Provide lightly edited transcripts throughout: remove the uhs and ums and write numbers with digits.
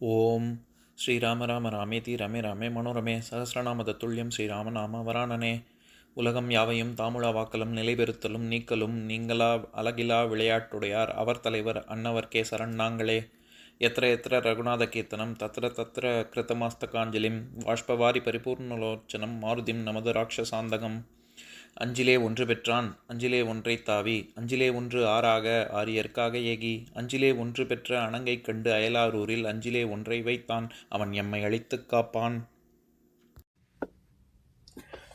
ஓம் ஸ்ரீராம ராம ராமேதி ரமே ராமே மனோரமே சகசிரநாம தத்துல்யம் ஸ்ரீராம நாம வராணனே. உலகம் யாவையும் தாமுழா வாக்கலும் நிலைபெறுத்தலும் நீக்கலும் நீங்களா அழகிலா விளையாட்டுடையார் அவர் தலைவர் அன்னவர் சரண் நாங்களே. எத்திர எத்திர ரகுநாத கீர்த்தனம் தத்திர தத்திர கிருத்தமாஸ்தகாஞ்சலிம் வாஷ்பவாரி பரிபூர்ணலோச்சனம் மாருதிம் நமது ராட்சசாந்தகம். அஞ்சிலே ஒன்று பெற்றான் அஞ்சிலே ஒன்றை தாவி அஞ்சிலே ஒன்று ஆறாக ஆரியர்க்காக ஏகி அஞ்சிலே ஒன்று பெற்ற அணங்கை கண்டு அயலாரூரில் அஞ்சிலே ஒன்றை வைத்தான் அவன் எம்மை அழித்துக் காப்பான்.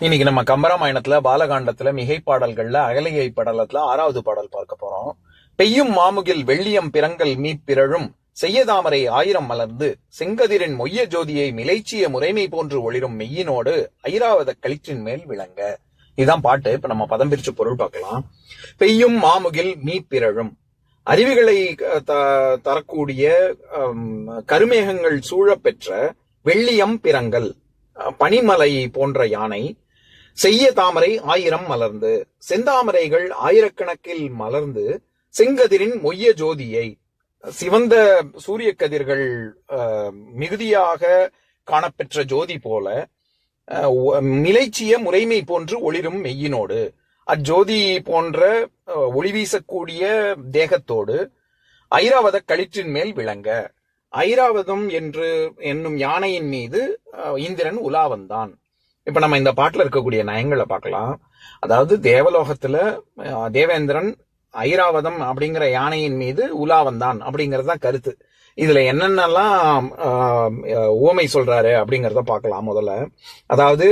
இன்னைக்கு நம்ம கம்பராமாயணத்துல பாலகாண்டத்துல மிகை பாடல்கள்ல அகலிகை படலத்துல 6வது பாடல் பார்க்க போறோம். பெய்யும் மாமுகில் வெள்ளியம் பிறங்கல் மீப்பிரழும் செய்யதாமரை 1000 மலர்ந்து செங்கதிரின் மொய்ய ஜோதியை மிளைச்சிய முறைமை போன்று ஒளிரும் மெய்யினோடு ஐராவத களிற்றின் மேல் விளங்க. இதுதான் பாட்டு. இப்ப நம்ம பதம் பிரிச்சு பொருள் பார்க்கலாம். பெய்யும் மாமுகில் மீப்பிரழும், அருவிகளை தரக்கூடிய கருமேகங்கள் சூழப்பெற்ற வெள்ளியம் பிறங்கல் பனிமலை போன்ற யானை, செய்ய தாமரை 1000 மலர்ந்து, செந்தாமரைகள் ஆயிரக்கணக்கில் மலர்ந்து, செங்கதிரின் மொய்ய ஜோதியை, சிவந்த சூரிய கதிர்கள் மிகுதியாக காணப்பெற்ற ஜோதி போல மிளைச்சிய முறைமை போன்று ஒளிரும் மெய்யினோடு, அஜோதி போன்ற ஒளி வீசக்கூடிய தேகத்தோடு ஐராவத களிற்றின் மேல் விளங்க. ஐராவதம் என்று என்னும் யானையின் மீது இந்திரன் உலா வந்தான். இப்ப நம்ம இந்த பாட்டுல இருக்கக்கூடிய நயங்களை பார்க்கலாம். அதாவது தேவலோகத்துல தேவேந்திரன் ஐராவதம் அப்படிங்கிற யானையின் மீது உலா வந்தான் அப்படிங்கறத கருத்து. இதுல என்னென்னலாம் ஓமை சொல்றாரு அப்படிங்கறத பார்க்கலாம். முதல்ல அதாவது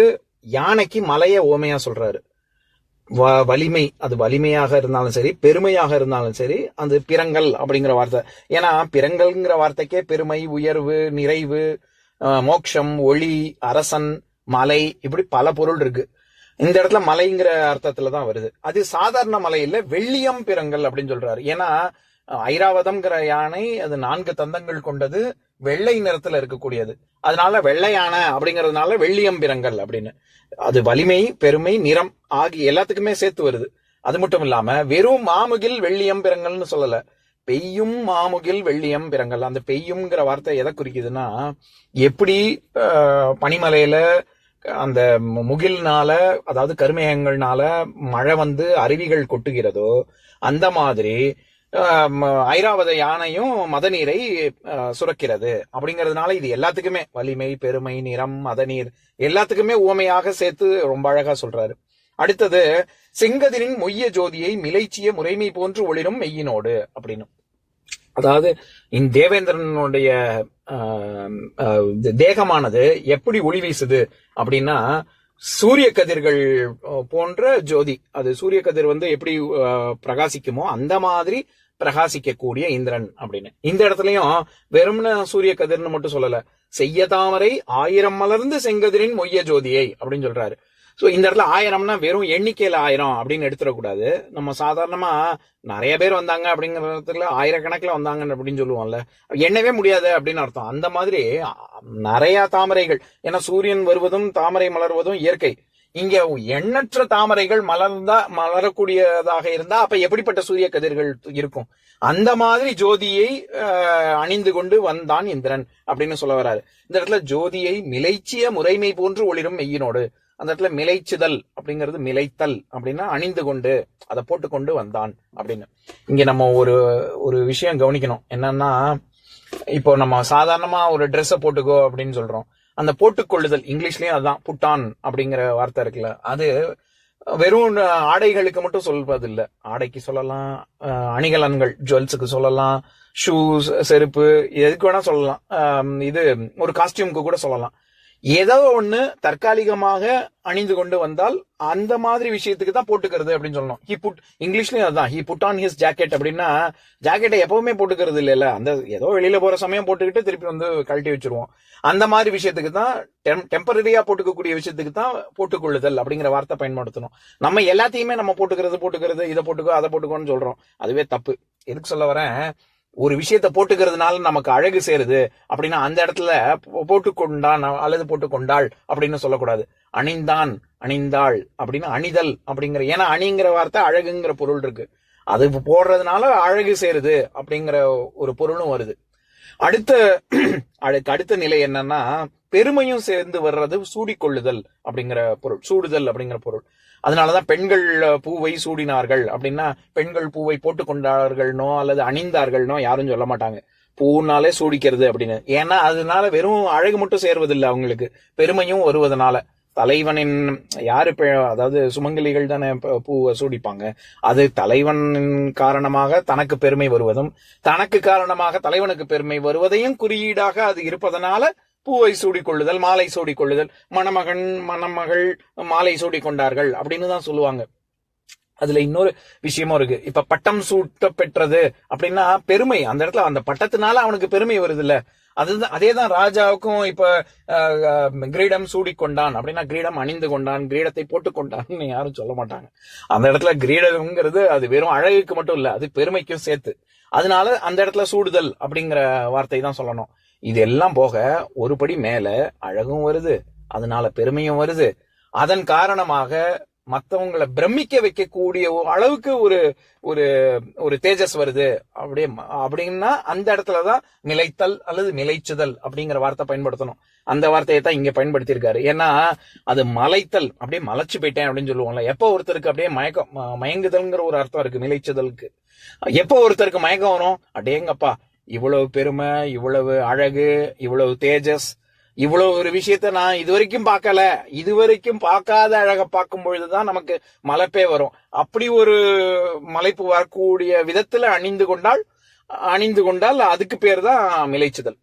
யானைக்கு மலைய ஓமையா சொல்றாரு. வலிமை, அது வலிமையாக இருந்தாலும் சரி பெருமையாக இருந்தாலும் சரி, அந்த பிறங்கல் அப்படிங்கிற வார்த்தை. ஏன்னா பிறங்கல்ங்கிற வார்த்தைக்கே பெருமை, உயர்வு, நிறைவு, மோட்சம், ஒளி, அரசன், மலை, இப்படி பல பொருள் இருக்கு. இந்த இடத்துல மலைங்கிற அர்த்தத்துலதான் வருது. அது சாதாரண மலை இல்ல, வெள்ளியம் பிறங்கல் அப்படின்னு சொல்றாரு. ஏன்னா ஐராவதம்ங்கிற யானை அது 4 தந்தங்கள் கொண்டது, வெள்ளை நிறத்துல இருக்கக்கூடியது. அதனால வெள்ளை யானை அப்படிங்கறதுனால வெள்ளியம் பிறங்கல் அப்படின்னு. அது வலிமை, பெருமை, நிறம் ஆகிய எல்லாத்துக்குமே சேர்த்து வருது. அது மட்டும் இல்லாம வெறும் மாமுகில் வெள்ளியம் பிறங்கல்னு சொல்லல, பெய்யும் மாமுகில் வெள்ளியம் பிறங்கல். அந்த பெய்யும்ங்கிற வார்த்தை எதை குறிக்குதுன்னா, எப்படி பனிமலையில அந்த முகில்னால, அதாவது கருமேகங்கள்னால மழை வந்து அருவிகள் கொட்டுகிறதோ, அந்த மாதிரி ஐராவத யானையும் மதநீரை சுரக்கிறது அப்படிங்கிறதுனால இது எல்லாத்துக்குமே வலிமை, பெருமை, நிறம், மதநீர் எல்லாத்துக்குமே உவமையாக சேர்த்து ரொம்ப அழகா சொல்றாரு. அடுத்தது செங்கதிரின் மொய்ய ஜோதியை மிளைச்சிய முறைமை போன்று ஒளிரும் மெய்யினோடு அப்படின்னு. அதாவது இந்த தேவேந்திரனுடைய தேகமானது எப்படி ஒளி வீசுது அப்படின்னா, சூரிய கதிர்கள் போன்ற ஜோதி. அது சூரிய கதிர் வந்து எப்படி பிரகாசிக்குமோ அந்த மாதிரி பிரகாசிக்கக்கூடிய இந்திரன் அப்படின்னு. இந்த இடத்துலயும் வெறும்ன சூரிய கதிர்னு மட்டும் சொல்லல, செய்ய தாமரை 1000 மலர்ந்து செங்கதிரின் மொய்ய ஜோதியை அப்படின்னு சொல்றாரு. சோ இந்த இடத்துல 1000னா வெறும் எண்ணிக்கையில 1000 அப்படின்னு எடுத்துடக்கூடாது. நம்ம சாதாரணமா நிறைய பேர் வந்தாங்க அப்படிங்கறதுல ஆயிரக்கணக்கில் வந்தாங்க அப்படின்னு சொல்லுவோம்ல, எண்ணவே முடியாது அப்படின்னு அர்த்தம். அந்த மாதிரி நிறைய தாமரைகள், ஏன்னா சூரியன் வருவதும் தாமரை மலர்வதும் இயற்கை. இங்க எண்ணற்ற தாமரைகள் மலரக்கூடியதாக இருந்தா அப்ப எப்படிப்பட்ட சூரிய கதிர்கள் இருக்கும்? அந்த மாதிரி ஜோதியை அணிந்து கொண்டு வந்தான் இந்திரன் அப்படின்னு சொல்ல வர்றாரு. இந்த இடத்துல ஜோதியை மிளைச்சிய முறைமை போன்று ஒளிரும் மெய்யினோடு, அந்த இடத்துல மிளைச்சுதல் அப்படிங்கிறது மிளைத்தல் அப்படின்னா அணிந்து கொண்டு, அதை போட்டுக்கொண்டு வந்தான் அப்படின்னு. இங்க நம்ம ஒரு விஷயம் கவனிக்கணும். என்னன்னா, இப்போ நம்ம சாதாரணமா ஒரு ட்ரெஸ்ஸை போட்டுக்கோ அப்படின்னு சொல்றோம். அந்த போட்டுக்கொள்ளுதல் இங்கிலீஷ்லயும் அதுதான், புட்டான் அப்படிங்கிற வார்த்தை இருக்குல்ல, அது வெறும் ஆடைகளுக்கு மட்டும் சொல்வது இல்ல. ஆடைக்கு சொல்லலாம், அணிகலன்கள் ஜுவல்ஸுக்கு சொல்லலாம், ஷூஸ், செருப்பு, எதுக்கு வேணா சொல்லலாம். இது ஒரு காஸ்டியூமுக்கு கூட சொல்லலாம். ஏதோ ஒண்ணு தற்காலிகமாக அணிந்து கொண்டு வந்தால் அந்த மாதிரி விஷயத்துக்கு தான் போட்டுக்கிறது அப்படின்னு சொல்லணும். இங்கிலீஷ்லயும் அதுதான், he put on his jacket அப்படின்னா, ஜாக்கெட்டை எப்பவுமே போட்டுக்கிறது இல்லைல்ல, அந்த ஏதோ வெளியில போற சமயம் போட்டுக்கிட்டு திருப்பி வந்து கழட்டி வச்சிருவோம். அந்த மாதிரி விஷயத்துக்கு தான், டெம்பரரியா போட்டுக்கக்கூடிய விஷயத்துக்கு தான் போட்டுக்கொள்ளுதல் அப்படிங்கிற வார்த்தை பயன்படுத்தணும். நம்ம எல்லாத்தையுமே நம்ம போட்டுக்கிறது, இதை போட்டுக்கோ அதை போட்டுக்கோன்னு சொல்றோம். அதுவே தப்பு. எதுக்கு சொல்ல வரேன், ஒரு விஷயத்த போட்டுக்கிறதுனால நமக்கு அழகு சேருது அப்படின்னா அந்த இடத்துல போட்டுக்கொண்டான் அல்லது போட்டுக்கொண்டாள் அப்படின்னு சொல்லக்கூடாது. அணிந்தான், அணிந்தாள் அப்படின்னு அணிதல் அப்படிங்கிற, ஏன்னா அணிங்கிற வார்த்தை அழகுங்கிற பொருள் இருக்கு. அது போடுறதுனால அழகு சேருது அப்படிங்கிற ஒரு பொருளும் வருது. அடுத்த நிலை என்னன்னா, பெருமையும் சேர்ந்து வர்றது சூடிக்கொள்ளுதல் அப்படிங்கிற பொருள், சூடுதல் அப்படிங்கிற பொருள். அதனாலதான் பெண்கள் பூவை சூடினார்கள் அப்படின்னா, பெண்கள் பூவை போட்டு கொண்டார்கள்னோ அல்லது அணிந்தார்கள்னோ யாரும் சொல்ல மாட்டாங்க. பூனாலே சூடிக்கிறது அப்படின்னு. ஏன்னா அதனால வெறும் அழகு மட்டும் சேர்வதில்லை, அவங்களுக்கு பெருமையும் வருவதனால. தலைவனின் அதாவது சுமங்கலிகள் தானே பூவை சூடிப்பாங்க. அது தலைவனின் காரணமாக தனக்கு பெருமை வருவதும், தனக்கு காரணமாக தலைவனுக்கு பெருமை வருவதையும் குறியீடாக அது இருப்பதனால பூவை சூடிக்கொள்ளுதல், மாலை சூடிக்கொள்ளுதல், மணமகன் மணமகள் மாலை சூடிக்கொண்டார்கள் அப்படின்னு தான் சொல்லுவாங்க. அதுல இன்னொரு விஷயமும் இருக்கு. இப்ப பட்டம் சூட்ட பெற்றது அப்படின்னா பெருமை, அந்த இடத்துல அந்த பட்டத்தினால அவனுக்கு பெருமை வருது இல்ல. அதேதான் ராஜாவுக்கும் இப்ப கிரீடம் சூடிக்கொண்டான் அப்படின்னா கிரீடம் அணிந்து கொண்டான், கிரீடத்தை போட்டுக்கொண்டான்னு யாரும் சொல்ல மாட்டாங்க. அந்த இடத்துல கிரீடம்ங்கிறது அது வெறும் அழகுக்கு மட்டும் இல்ல, அது பெருமைக்கும் சேர்த்து. அதனால அந்த இடத்துல சூடுதல் அப்படிங்கிற வார்த்தை தான் சொல்லணும். இது எல்லாம் போக ஒருபடி மேல அழகும் வருது, அதனால பெருமையும் வருது. அதன் காரணமாக மற்றவங்களை பிரமிக்க வைக்கக்கூடிய அளவுக்கு ஒரு ஒரு ஒரு தேஜஸ் வருது அப்படின்னா அந்த இடத்துலதான் நிலைத்தல் அல்லது நிலைச்சுதல் அப்படிங்கிற வார்த்தை பயன்படுத்தணும். அந்த வார்த்தையை தான் இங்க பயன்படுத்தியிருக்காரு. ஏன்னா அது மலைத்தல், அப்படியே மலைச்சு போயிட்டேன் அப்படின்னு சொல்லுவாங்கல்ல. எப்போ ஒருத்தருக்கு அப்படியே மயங்குதல்ங்கிற ஒரு அர்த்தம் இருக்கு நிலைச்சுதலுக்கு. எப்போ ஒருத்தருக்கு மயக்கம் வரும், அடேங்கப்பா இவ்வளவு பெருமை, இவ்வளவு அழகு, இவ்வளவு தேஜஸ், இவ்வளவு ஒரு விஷயத்த நான் இதுவரைக்கும் பார்க்காத அழகை பார்க்கும் பொழுதுதான் நமக்கு மலைப்பே வரும். அப்படி ஒரு மலைப்பு வரக்கூடிய விதத்துல அணிந்து கொண்டால் அதுக்கு பேர் தான் மிலைச்சுதல்.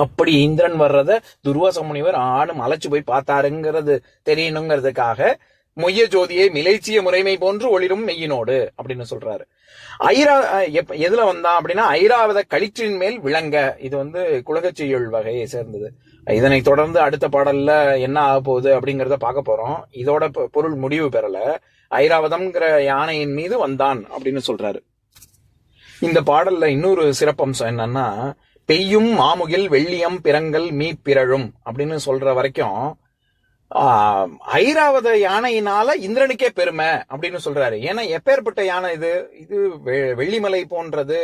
அப்படி இந்திரன் வர்றத துர்வாச முனிவர் மலைச்சு போய் பார்த்தாருங்கிறது தெரியணுங்கிறதுக்காக மொய்ய ஜோதியை மிலைச்சிய முறைமை போன்று ஒளிரும் மெய்யினோடு அப்படின்னு சொல்றாரு. எதுல வந்தான் அப்படின்னா ஐராவத களிற்றின் மேல் விளங்க. இது குலகச்செய்யுள் வகையை சேர்ந்தது. இதனை தொடர்ந்து அடுத்த பாடல்ல என்ன ஆக போகுது அப்படிங்கறத பார்க்க போறோம். இதோட பொருள் முடிவு பெறல. ஐராவதம்ங்கிற யானையின் மீது வந்தான் அப்படின்னு சொல்றாரு. இந்த பாடல்ல இன்னொரு சிறப்பம்சம் என்னன்னா, பெய்யும் மாமுகில் வெள்ளியம் பிறங்கல் மீ பிறழும் அப்படின்னு சொல்ற வரைக்கும் ஐராவத யானையினால இந்திரனுக்கே பெருமை அப்படின்னு சொல்றாரு. ஏன்னா எப்பேற்பட்ட யானை இது வெள்ளிமலை போன்றது,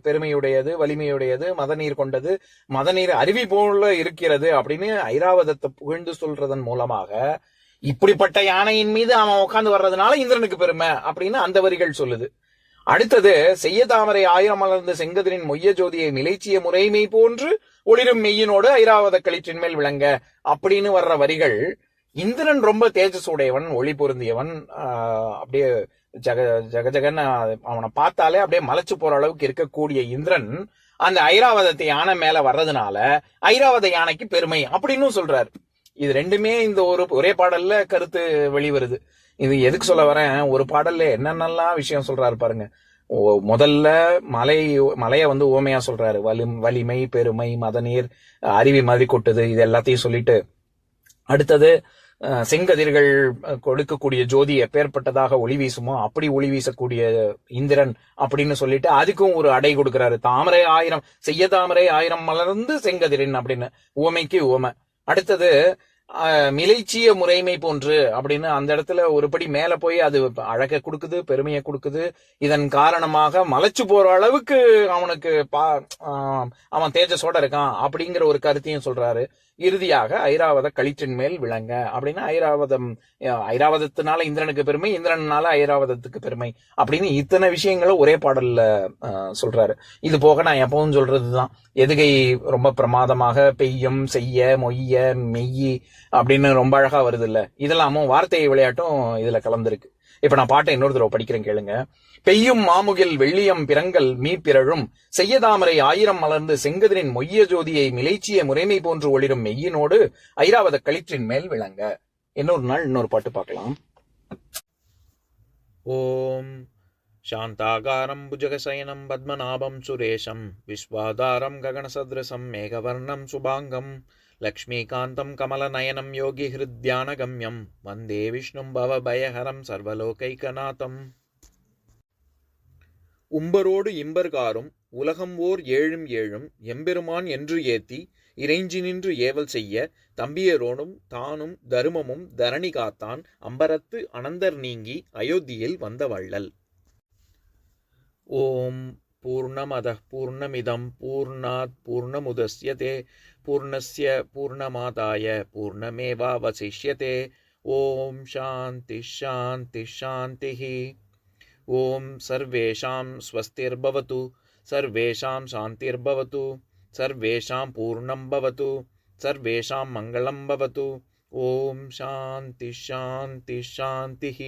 பெருமையுடையது, வலிமையுடையது, மதநீர் கொண்டது, மதநீர் அருவி போல இருக்கிறது அப்படின்னு ஐராவதத்தை புகழ்ந்து சொல்றதன் மூலமாக இப்படிப்பட்ட யானையின் மீது அவன் உட்கார்ந்து வர்றதுனால இந்திரனுக்கு பெருமை அப்படின்னு அந்த வரிகள் சொல்லுது. அடுத்தது செய்ய தாமரை ஆயிரம் மலர்ந்து செங்கதிரின் மொய்ய ஜோதியை மிலைச்சிய முறைமை போன்று ஒளிரும் மெய்யினோடு ஐராவத களிற்றின் மேல் விளங்க அப்படின்னு வர்ற வரிகள், இந்திரன் ரொம்ப தேஜஸ் உடையவன், ஒளி பொருந்தியவன், அப்படியே ஜகஜகன்னு அவனை பார்த்தாலே அப்படியே மலைச்சு போற அளவுக்கு இருக்கக்கூடிய இந்திரன் அந்த ஐராவதத்தை யானை மேல வர்றதுனால ஐராவத யானைக்கு பெருமை அப்படின்னு சொல்றாரு. இது ரெண்டுமே இந்த ஒரே பாடல்ல கருத்து வெளிவருது. இது எதுக்கு சொல்ல வரேன், ஒரு பாடல்ல என்னென்னலாம் விஷயம் சொல்றாரு பாருங்க. முதல்ல மலைய உவமையா சொல்றாரு. வலிமை, பெருமை, மதநீர், அருவி மாதிரி கொட்டுது, இது எல்லாத்தையும் சொல்லிட்டு அடுத்தது செங்கதிர்கள் கொடுக்கக்கூடிய ஜோதி எப்பேற்பட்டதாக ஒளி வீசுமோ அப்படி ஒளி வீசக்கூடிய இந்திரன் அப்படின்னு சொல்லிட்டு அதுக்கும் ஒரு அடை கொடுக்கிறாரு. செய்ய தாமரை ஆயிரம் மலர்ந்து செங்கதிரின் அப்படின்னு உவமைக்கு உவமை. அடுத்தது மிலைச்சிய முறைமை போன்று அப்படின்னு அந்த இடத்துல ஒருபடி மேல போய் அது அழகை கொடுக்குது, பெருமையை கொடுக்குது. இதன் காரணமாக மலைச்சு போற அளவுக்கு அவனுக்கு அவன் தேஜஸோட இருக்கான் அப்படிங்கிற ஒரு கருத்தையும் சொல்றாரு. இறுதியாக ஐராவத களிற்றின் மேல் விளங்க அப்படின்னா ஐராவதத்தினால இந்திரனுக்கு பெருமை, இந்திரனால ஐராவதத்துக்கு பெருமை அப்படின்னு இத்தனை விஷயங்களும் ஒரே பாடல்ல சொல்றாரு. இது போக நான் எப்பவும் சொல்றதுதான், எதுகை ரொம்ப பிரமாதமாக பெய்யும், செய்ய, மொய்ய, மெய்யி அப்படின்னு ரொம்ப அழகா வருது இல்ல. இதெல்லாமும் வார்த்தை விளையாட்டும் இதுல கலந்துருக்கு. இப்ப நான் பாட்டை இன்னொரு தடவை படிக்கிறேன் கேளுங்க. பெய்யும் மாமுகில் வெள்ளியம் பிறங்கல் மீ பிறழும் செய்யதாமரை ஆயிரம் மலர்ந்து செங்கதிரின் மொய்ய ஜோதியை மிலைச்சிய முறைமை போன்று ஒளிரும் மெய்யினோடு ஐராவத களிற்றின் மேல் விளங்க. இன்னொரு நாள் இன்னொரு பாட்டு பார்க்கலாம். ஓம் சாந்தாகாரம் புஜகசயனம் பத்மநாபம் சுரேஷம் விஸ்வாதாரம் ககனசத்ரசம் மேகவர்ணம் சுபாங்கம் லக்ஷ்மீகாந்தம் கமலநயனம் யோகி ஹிருத்யானகம்யம் வந்தே விஷ்ணும் பவபயஹரம் சர்வலோகைகநாதம். உம்பரோடு இம்பர்காரும் உலகம் ஓர் ஏழும் ஏழும் எம்பெருமான் என்று ஏத்தி இறைஞ்சி நின்று ஏவல் செய்ய தம்பியரோனும் தானும் தருமமும் தரணி காத்தான் அம்பரத்து அனந்தர் நீங்கி அயோத்தியில் வந்த வள்ளல். ஓம் पूर्णमदः पूर्णमिदं पूर्णात् पूर्णमुदच्यते पूर्णस्य पूर्णमादाय पूर्णमेवावशिष्यते ॐ शान्ति शान्ति शान्तिः ॐ सर्वेषां स्वस्तिर्भवतु सर्वेषां शान्तिर्भवतु सर्वेषां पूर्णं भवतु सर्वेषां मङ्गलं भवतु ॐ शान्ति शान्ति शान्तिः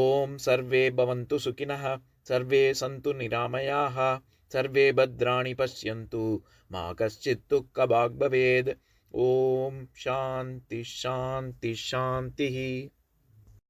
ॐ सर्वे भवन्तु सुखिनः सर्वे सन्तु निरामयाः सर्वे भद्राणि पश्यन्तु मा कश्चित् दुःखभाग् भवेत् ॐ शान्ति शान्ति शान्तिः।